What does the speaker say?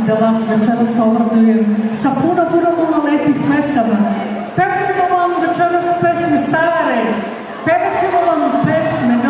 da vas večeras obradujem sa puno lepih pesama. Pevat ćemo vam večeras pesme stare, pevat ćemo vam pesme